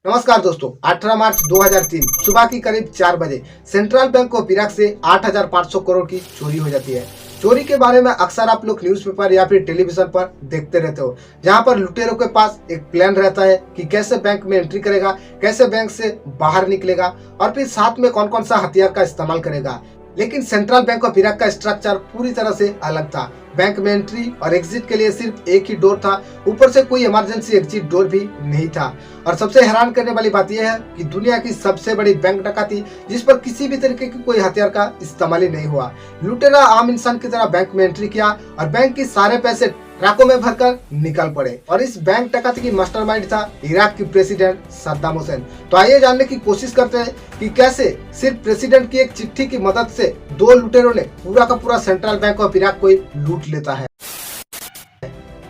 नमस्कार दोस्तों, 18 मार्च 2003 सुबह की करीब 4 बजे सेंट्रल बैंक ऑफ इराक से 8,500 करोड़ की चोरी हो जाती है। चोरी के बारे में अक्सर आप लोग न्यूज़पेपर या फिर टेलीविजन पर देखते रहते हो, जहां पर लुटेरों के पास एक प्लान रहता है कि कैसे बैंक में एंट्री करेगा, कैसे बैंक से बाहर निकलेगा और फिर साथ में कौन कौन सा हथियार का इस्तेमाल करेगा। लेकिन सेंट्रल बैंक ऑफ इराक का स्ट्रक्चर पूरी तरह से अलग था। बैंक में एंट्री और एग्जिट के लिए सिर्फ एक ही डोर था, ऊपर से कोई इमरजेंसी एग्जिट डोर भी नहीं था। और सबसे हैरान करने वाली बात यह है कि दुनिया की सबसे बड़ी बैंक डकैती जिस पर किसी भी तरीके की कोई हथियार का इस्तेमाल ही नहीं हुआ। लुटेरा आम इंसान की तरह बैंक में एंट्री किया और बैंक के सारे पैसे ट्रकों में भरकर निकल पड़े। और इस बैंक डकैती की मास्टरमाइंड था इराक की प्रेसिडेंट सद्दाम हुसैन। तो आइए जानने की कोशिश करते हैं कि कैसे सिर्फ प्रेसिडेंट की एक चिट्ठी की मदद से दो लुटेरों ने पूरा का पूरा सेंट्रल बैंक ऑफ इराक को लूट लेता है।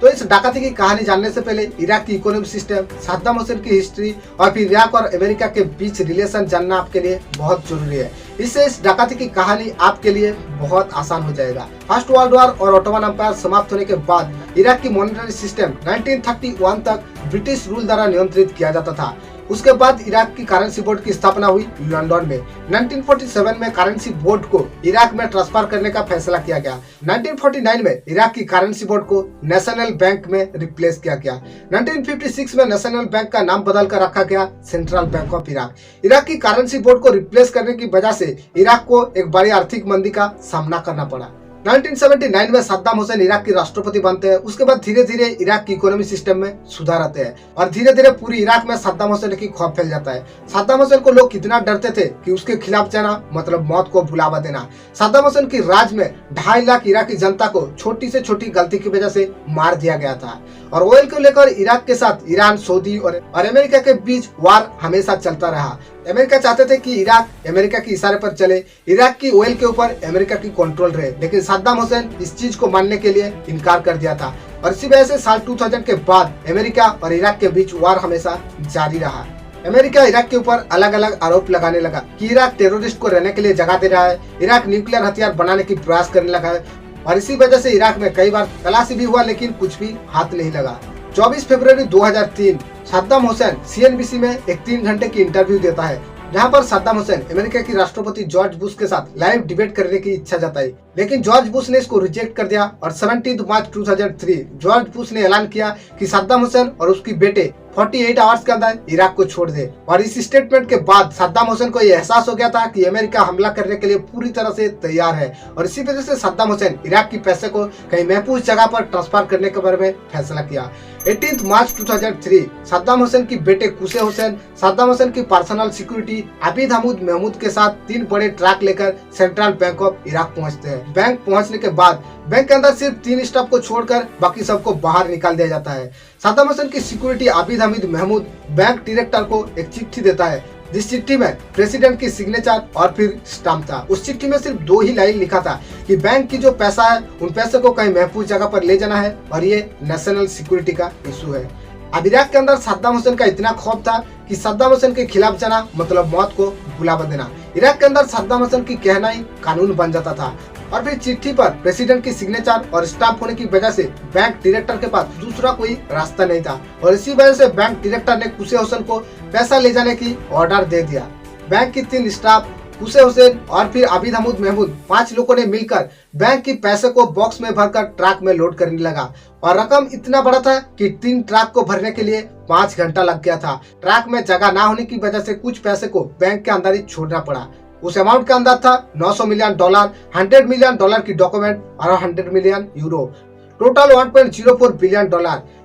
तो इस डकैती की कहानी जानने से पहले इराक की इकोनॉमिक सिस्टम, सद्दाम हुसैन की हिस्ट्री और फिर इराक और अमेरिका के बीच रिलेशन जानना आपके लिए बहुत जरूरी है। इससे इस डकैती की कहानी आपके लिए बहुत आसान हो जाएगा। फर्स्ट वर्ल्ड वॉर और ऑटोमन एम्पायर समाप्त होने के बाद इराक की मॉनेटरी सिस्टम 1931 तक ब्रिटिश रूल द्वारा नियंत्रित किया जाता था। उसके बाद इराक की करेंसी बोर्ड की स्थापना हुई लंदन में। 1947 में करेंसी बोर्ड को इराक में ट्रांसफर करने का फैसला किया गया। 1949 में इराक की करेंसी बोर्ड को नेशनल बैंक में रिप्लेस किया गया। 1956 में नेशनल बैंक का नाम बदल कर रखा गया central bank of Iraq. Iraq की करेंसी बोर्ड को रिप्लेस करने की वजह से इराक को एक बड़ी आर्थिक मंदी का सामना करना पड़ा। 1979 में सद्दाम हुसैन इराक के राष्ट्रपति बनते हैं। उसके बाद धीरे धीरे इराक की इकोनॉमी सिस्टम में सुधार आते हैं और धीरे धीरे पूरी इराक में सद्दाम हुसैन की खौफ फैल जाता है। सद्दाम हुसैन को लोग कितना डरते थे कि उसके खिलाफ जाना मतलब मौत को बुलावा देना। सद्दाम हुसैन की राज में 2.5 लाख इराकी जनता को छोटी से छोटी गलती की वजह से मार दिया गया था। और ऑयल को लेकर इराक के साथ ईरान, सऊदी और अमेरिका के बीच वार हमेशा चलता रहा। अमेरिका चाहते थे कि इराक अमेरिका के इशारे पर चले, इराक की ऑयल के ऊपर अमेरिका की कंट्रोल रहे, लेकिन सद्दाम हुसैन इस चीज को मानने के लिए इनकार कर दिया था। और इसी वजह से साल 2000 के बाद अमेरिका और इराक के बीच वार हमेशा जारी रहा। अमेरिका इराक के ऊपर अलग अलग आरोप लगाने लगा कि इराक टेररिस्ट को रहने के लिए जगह दे रहा है, इराक न्यूक्लियर हथियार बनाने की प्रयास करने लगा है। और इसी वजह से इराक में कई बार तलाशी भी हुआ, लेकिन कुछ भी हाथ नहीं लगा। 24 फरवरी 2003 सद्दाम हुसैन CNBC में एक 3 घंटे की इंटरव्यू देता है, जहां पर सद्दाम हुसैन अमेरिका की राष्ट्रपति जॉर्ज बुश के साथ लाइव डिबेट करने की इच्छा जताई, लेकिन जॉर्ज बुश ने इसको रिजेक्ट कर दिया। और 17 मार्च 2003 जॉर्ज बुश ने ऐलान किया कि सद्दाम हुसैन और उसकी बेटे 48 आवर्स के अंदर इराक को छोड़ दे। और इस स्टेटमेंट के बाद सद्दाम हुसैन को यह एहसास हो गया था कि अमेरिका हमला करने के लिए पूरी तरह से तैयार है। और इसी वजह से सद्दाम हुसैन इराक की पैसे को कहीं महफूज जगह पर ट्रांसफर करने के बारे में फैसला किया। 18 मार्च 2003 सद्दाम हुसैन की बेटे कुसे हुसैन सद्दाम हुसैन की पर्सनल सिक्योरिटी आबिद हमूद महमूद के साथ 3 बड़े ट्रक लेकर सेंट्रल बैंक ऑफ इराक पहुंचते हैं। बैंक पहुंचने के बाद बैंक के अंदर सिर्फ 3 स्टाफ को छोड़कर बाकी सबको बाहर निकाल दिया जाता है। सद्दाम हुसैन की security Abid Hamid Mahmud bank director को एक चिट्ठी देता है, जिस चिट्ठी में प्रेसिडेंट की सिग्नेचर और फिर स्टाम्प था। उस चिट्ठी में सिर्फ 2 ही लाइन लिखा था कि बैंक की जो पैसा है उन पैसे को कहीं महफूज जगह पर ले जाना है और ये नेशनल सिक्योरिटी का इशू है। अब इराक के अंदर सद्दाम हुसैन का इतना खौफ था कि सद्दाम हुसैन के खिलाफ जाना मतलब मौत को बुलावा देना। इराक के अंदर सद्दाम हुसैन की कहना ही कानून बन जाता था। और फिर चिट्ठी पर प्रेसिडेंट की सिग्नेचर और स्टाम्प होने की वजह से बैंक डायरेक्टर के पास दूसरा कोई रास्ता नहीं था। और इसी वजह से बैंक डायरेक्टर ने कुसे हुसैन को पैसा ले जाने की ऑर्डर दे दिया। बैंक की 3 स्टाफ कुसे हुसैन और फिर आबिद हमूद महमूद 5 लोगों ने मिलकर बैंक की पैसे को बॉक्स में भरकर ट्रक में लोड करने लगा। और रकम इतना बड़ा था कि 3 ट्रक को भरने के लिए 5 घंटा लग गया था। ट्रक में जगह ना होने की वजह से कुछ पैसे को बैंक के अंदर ही छोड़ना पड़ा। उस अमाउंट के अंदर था $900 मिलियन, $100 मिलियन की डॉक्यूमेंट और $100 मिलियन यूरो, टोटल $1.04 बिलियन,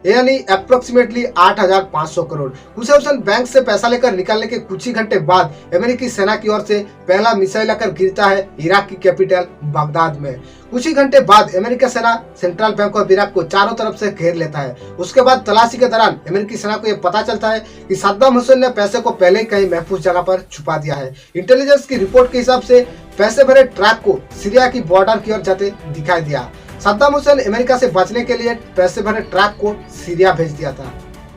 यानी अप्रोक्सीमेटली 8,500 करोड़। कुसे हुसैन बैंक से पैसा लेकर निकलने के कुछ ही घंटे बाद अमेरिकी सेना की ओर से पहला मिसाइल आकर गिरता है इराक की कैपिटल बगदाद में। कुछ ही घंटे बाद अमेरिकी सेना सेंट्रल बैंक ऑफ इराक को चारों तरफ से घेर लेता है। उसके बाद तलाशी के दौरान अमेरिकी सेना को यह पता चलता है कि सद्दाम हुसैन ने पैसे को पहले ही कहीं महफूज जगह पर छुपा दिया है। इंटेलिजेंस की रिपोर्ट के हिसाब से पैसे भरे ट्रक को सीरिया की बॉर्डर की ओर जाते दिखाई दिया। सद्दाम हुसैन अमेरिका से बचने के लिए पैसे भरे ट्रक को सीरिया भेज दिया था।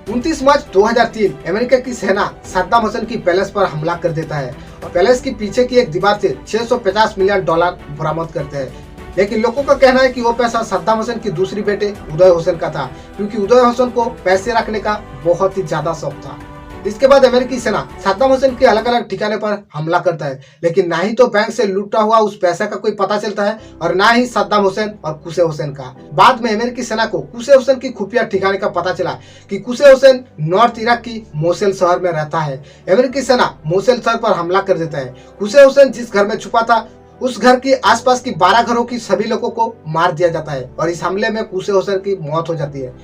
29 मार्च 2003 अमेरिका की सेना सद्दाम हुसैन की पैलेस पर हमला कर देता है और पैलेस के पीछे की एक दीवार से $650 मिलियन बरामद करते हैं। लेकिन लोगों का कहना है कि वो पैसा सद्दाम हुसैन की दूसरी बेटे उदय हुसैन का था, क्योंकि उदय हुसैन को पैसे रखने का बहुत ही ज्यादा शौक था। इसके बाद अमेरिकी सेना सद्दाम हुसैन के अलग अलग ठिकाने पर हमला करता है, लेकिन ना ही तो बैंक से लूटा हुआ उस पैसे का कोई पता चलता है और ना ही सद्दाम हुसैन और कुसे हुसैन का। बाद में अमेरिकी सेना को कुसे हुसैन की खुफिया ठिकाने का पता चला कि कुसे हुसैन नॉर्थ इराक की मोसेल शहर में रहता है। अमेरिकी सेना मोसेल शहर पर हमला कर देता है। कुसे हुसैन जिस घर में छुपा था उस घर के आसपास की 12 घरों की सभी लोगों को मार दिया जाता है और इस हमले में कुसे हुसैन की मौत हो जाती है।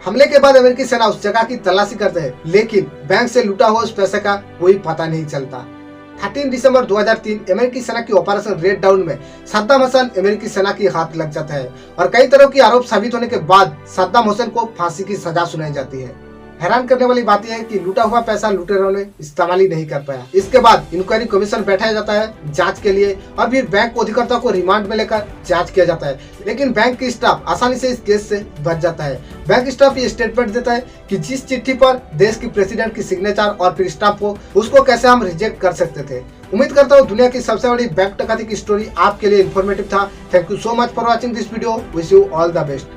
हमले के बाद अमेरिकी सेना उस जगह की तलाशी करते हैं, लेकिन बैंक से लूटा हुआ उस पैसे का कोई पता नहीं चलता। 13 दिसंबर 2003 अमेरिकी सेना की ऑपरेशन रेड डाउन में सद्दाम हुसैन अमेरिकी सेना की हाथ लग जाता है और कई तरह के आरोप साबित होने के बाद सद्दाम हुसैन को फांसी की सजा सुनाई जाती है। हैरान करने वाली बात यह है कि लूटा हुआ पैसा लुटेरों ने इस्तेमाल ही नहीं कर पाया। इसके बाद इंक्वायरी कमीशन बैठाया जाता है जांच के लिए और फिर बैंक को अधिकर्ता को रिमांड में लेकर जांच किया जाता है, लेकिन बैंक की स्टाफ आसानी से इस केस से बच जाता है। बैंक स्टाफ ये स्टेटमेंट देता है कि जिस चिट्ठी पर देश की प्रेसिडेंट की सिग्नेचर और फिर स्टाफ को उसको कैसे हम रिजेक्ट कर सकते थे। उम्मीद करता हूँ दुनिया की सबसे बड़ी बैंक डकैती की स्टोरी आपके लिए इन्फॉर्मेटिव था। Thank you so much for watching this video. Wish you all the best.